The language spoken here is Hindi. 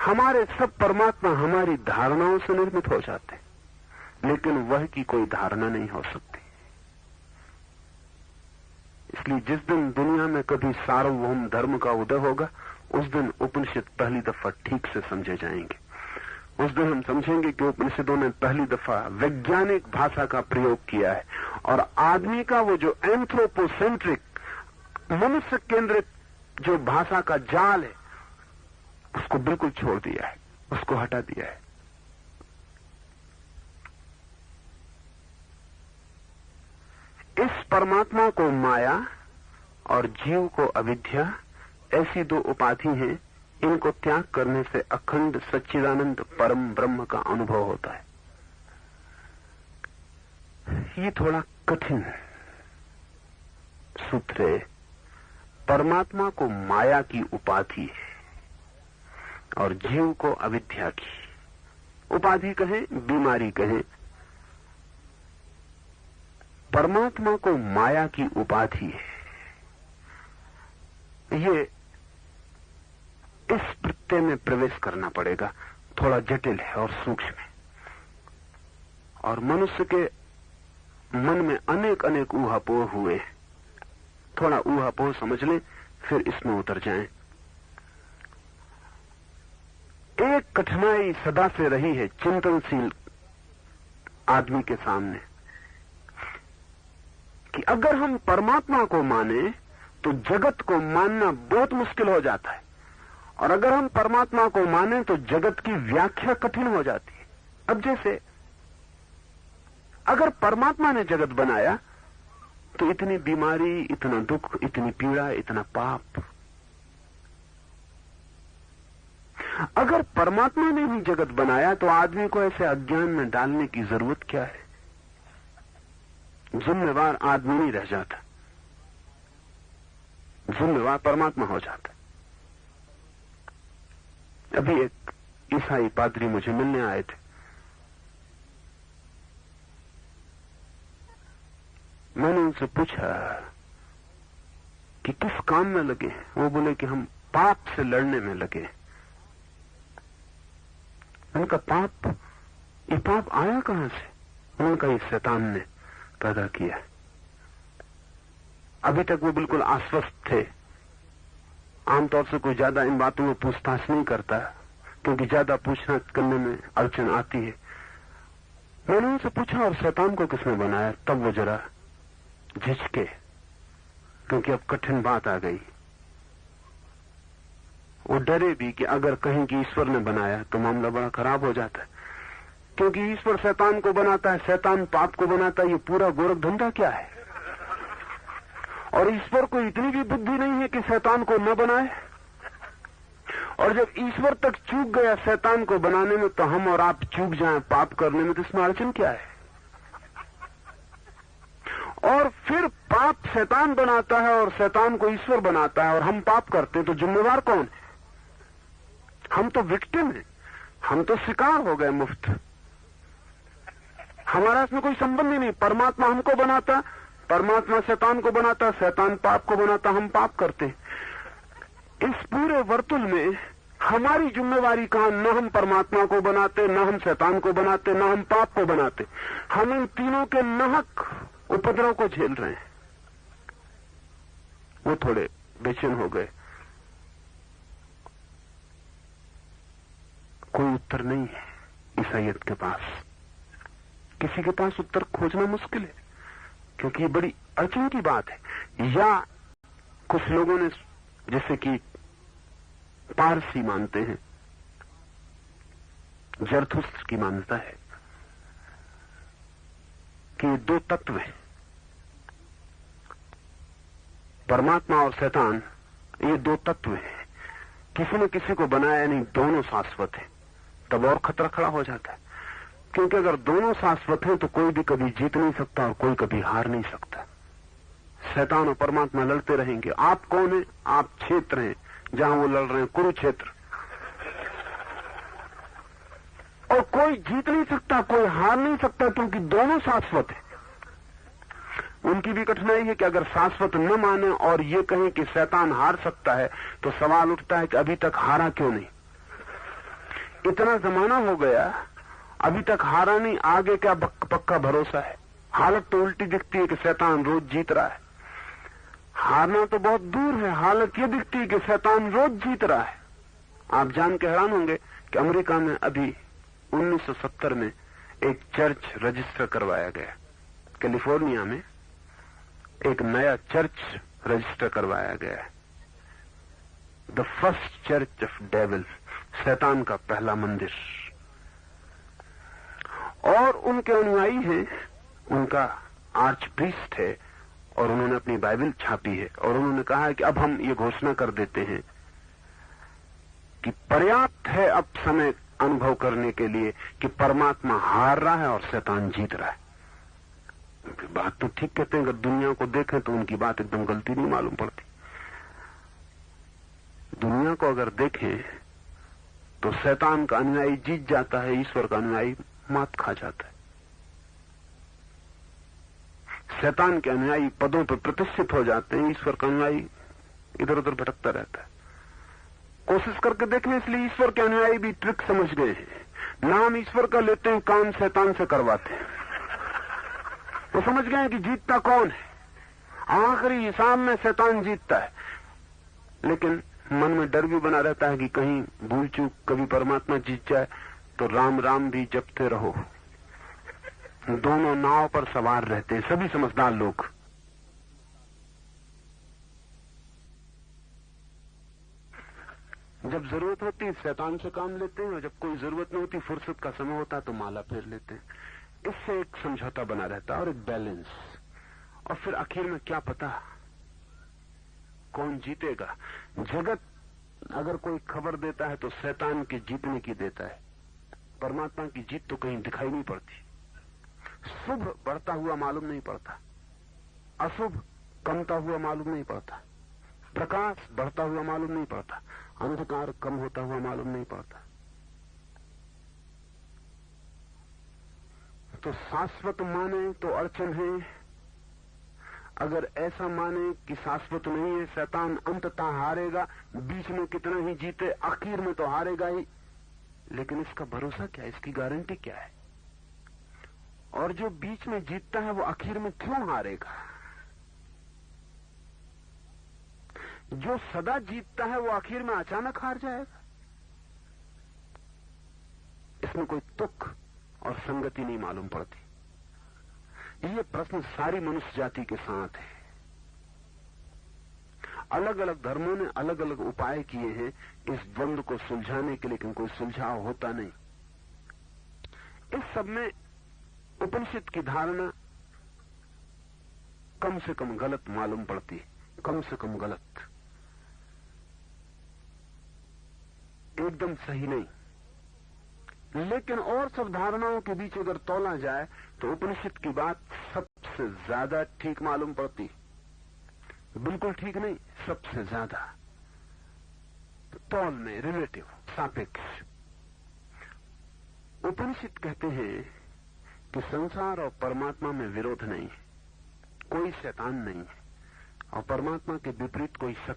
हमारे सब परमात्मा हमारी धारणाओं से निर्मित हो जाते हैं, लेकिन वह की कोई धारणा नहीं हो सकती। इसलिए जिस दिन दुनिया में कभी सार्वभौम धर्म का उदय होगा, उस दिन उपनिषद पहली दफा ठीक से समझे जाएंगे। उस दिन हम समझेंगे कि उपनिषदों ने पहली दफा वैज्ञानिक भाषा का प्रयोग किया है और आदमी का वो जो एंथ्रोपोसेंट्रिक, मनुष्य केंद्रित जो भाषा का जाल है, उसको बिल्कुल छोड़ दिया है, उसको हटा दिया है। इस परमात्मा को माया और जीव को अविद्या, ऐसी दो उपाधि हैं, इनको त्याग करने से अखंड सच्चिदानंद परम ब्रह्म का अनुभव होता है। ये थोड़ा कठिन सूत्र है। परमात्मा को माया की उपाधि है और जीव को अविद्या की उपाधि कहें, बीमारी कहें। परमात्मा को माया की उपाधि है, ये इस प्रत्यय में प्रवेश करना पड़ेगा, थोड़ा जटिल है और सूक्ष्म है, और मनुष्य के मन में अनेक अनेक ऊहापोह हुए। थोड़ा ऊहापोह समझ लें, फिर इसमें उतर जाएं। एक कठिनाई सदा से रही है चिंतनशील आदमी के सामने कि अगर हम परमात्मा को माने तो जगत को मानना बहुत मुश्किल हो जाता है, और अगर हम परमात्मा को माने तो जगत की व्याख्या कठिन हो जाती है। अब जैसे अगर परमात्मा ने जगत बनाया तो इतनी बीमारी, इतना दुख, इतनी पीड़ा, इतना पाप। अगर परमात्मा ने ही जगत बनाया तो आदमी को ऐसे अज्ञान में डालने की जरूरत क्या है? जिम्मेवार आदमी नहीं रह जाता, जिम्मेवार परमात्मा हो जाता। अभी एक ईसाई पादरी मुझे मिलने आए थे। मैंने उनसे पूछा कि किस काम में लगे हैं। वो बोले कि हम पाप से लड़ने में लगे। उनका पाप, ये पाप आया कहां से? उनका ये शैतान ने पैदा किया। अभी तक वो बिल्कुल आश्वस्त थे। आमतौर से कोई ज्यादा इन बातों में पूछताछ नहीं करता, क्योंकि ज्यादा पूछना करने में अड़चन आती है। मैंने उनसे पूछा, और शैतान को किसने बनाया? तब वो जरा झिझके, क्योंकि अब कठिन बात आ गई। वो डरे भी कि अगर कहीं कि ईश्वर ने बनाया तो मामला बड़ा खराब हो जाता है, क्योंकि ईश्वर शैतान को बनाता है, शैतान पाप को बनाता है। ये पूरा गोरख धंधा क्या है? और ईश्वर को इतनी भी बुद्धि नहीं है कि शैतान को न बनाए। और जब ईश्वर तक चूक गया शैतान को बनाने में, तो हम और आप चूक जाएं पाप करने में, तो इसमें अड़चन क्या है? और फिर पाप शैतान बनाता है और शैतान को ईश्वर बनाता है, और हम पाप करते हैं, तो जिम्मेवार कौन है? हम तो विक्टिम हैं, हम तो शिकार हो गए मुफ्त। हमारा इसमें कोई संबंध ही नहीं। परमात्मा हमको बनाता, परमात्मा शैतान को बनाता, शैतान पाप को बनाता, हम पाप करते हैं। इस पूरे वर्तुल में हमारी जिम्मेवारी कहां? न हम परमात्मा को बनाते, न हम शैतान को बनाते, न हम पाप को बनाते। हम इन तीनों के नाहक उपद्रव को झेल रहे हैं। वो थोड़े बेचैन हो गए। कोई उत्तर नहीं है ईसाइयत के पास। किसी के पास उत्तर खोजना मुश्किल है, क्योंकि ये बड़ी अड़चन की बात है। या कुछ लोगों ने, जैसे कि पारसी मानते हैं, जरथुस्त्र की मान्यता है कि दो तत्व हैं, परमात्मा और शैतान। ये दो तत्व हैं, किसी ने किसी को बनाया नहीं, दोनों शाश्वत हैं। तब और खतरा खड़ा हो जाता है, क्योंकि अगर दोनों शाश्वत हैं तो कोई भी कभी जीत नहीं सकता और कोई कभी हार नहीं सकता। शैतान और परमात्मा लड़ते रहेंगे। आप कौन हैं? आप क्षेत्र हैं जहां वो लड़ रहे हैं, कुरुक्षेत्र। और कोई जीत नहीं सकता, कोई हार नहीं सकता, क्योंकि दोनों शाश्वत हैं। उनकी भी कठिनाई है कि अगर शाश्वत न माने और ये कहें कि शैतान हार सकता है, तो सवाल उठता है कि अभी तक हारा क्यों नहीं? इतना जमाना हो गया, अभी तक हारा नहीं, आगे क्या पक्का भरोसा है। हालत तो उल्टी दिखती है कि शैतान रोज जीत रहा है। हारना तो बहुत दूर है, हालत ये दिखती है कि शैतान रोज जीत रहा है। आप जान के हैरान होंगे कि अमेरिका में अभी 1970 में एक चर्च रजिस्टर करवाया गया। कैलिफोर्निया में एक नया चर्च रजिस्टर करवाया गया है, the first church of devil, शैतान का पहला मंदिर। और उनके अनुयायी हैं, उनका आर्च प्रीस्ट है, और उन्होंने अपनी बाइबल छापी है, और उन्होंने कहा है कि अब हम ये घोषणा कर देते हैं कि पर्याप्त है अब समय अनुभव करने के लिए कि परमात्मा हार रहा है और शैतान जीत रहा है। बात तो ठीक कहते हैं, अगर दुनिया को देखें तो उनकी बात एकदम गलती नहीं मालूम पड़ती। दुनिया को अगर देखें तो शैतान का अनुयायी जीत जाता है, ईश्वर का अनुयायी मात खा जाता है। शैतान के अनुयायी पदों पर प्रतिष्ठित हो जाते हैं, ईश्वर का अनुयायी इधर उधर भटकता रहता है। कोशिश करके देखें, इसलिए ईश्वर के अनुयायी भी ट्रिक समझ गए हैं। नाम ईश्वर का लेते हैं, काम शैतान से करवाते हैं। वो समझ गए हैं कि जीतता कौन है, आखिरी हिसाब में शैतान जीतता है। लेकिन मन में डर भी बना रहता है कि कहीं भूल चूक कभी परमात्मा जीत जाए तो राम राम भी जपते रहो। दोनों नाव पर सवार रहते हैं सभी समझदार लोग। जब जरूरत होती है शैतान से काम लेते हैं, और जब कोई जरूरत नहीं होती, फुर्सत का समय होता है तो माला फेर लेते हैं। इससे एक समझौता बना रहता है और एक बैलेंस। और फिर आखिर में क्या पता कौन जीतेगा। जगत अगर कोई खबर देता है तो शैतान के जीतने की देता है, परमात्मा की जीत तो कहीं दिखाई नहीं पड़ती। शुभ बढ़ता हुआ मालूम नहीं पड़ता, अशुभ कमता हुआ मालूम नहीं पड़ता, प्रकाश बढ़ता हुआ मालूम नहीं पड़ता, अंधकार कम होता हुआ मालूम नहीं पड़ता। तो शाश्वत माने तो अड़चन है, अगर ऐसा माने कि शाश्वत नहीं है, शैतान अंततः हारेगा, बीच में कितना ही जीते आखिर में तो हारेगा ही। लेकिन इसका भरोसा क्या है, इसकी गारंटी क्या है? और जो बीच में जीतता है वो आखिर में क्यों हारेगा? जो सदा जीतता है वो आखिर में अचानक हार जाएगा? इसमें कोई तुक और संगति नहीं मालूम पड़ती। ये प्रश्न सारी मनुष्य जाति के साथ है। अलग अलग धर्मों ने अलग अलग उपाय किए हैं इस द्वंद्व को सुलझाने के, लेकिन कोई सुलझाव होता नहीं। इस सब में उपनिषद की धारणा कम से कम गलत मालूम पड़ती है, कम से कम गलत, एकदम सही नहीं। लेकिन और सब धारणाओं के बीच अगर तौला जाए तो उपनिषद की बात सबसे ज्यादा ठीक मालूम पड़ती। बिल्कुल ठीक नहीं, सबसे ज्यादा तौल में, रिलेटिव, सापेक्ष। उपनिषद कहते हैं कि संसार और परमात्मा में विरोध नहीं है, कोई शैतान नहीं है, और परमात्मा के विपरीत कोई सत्य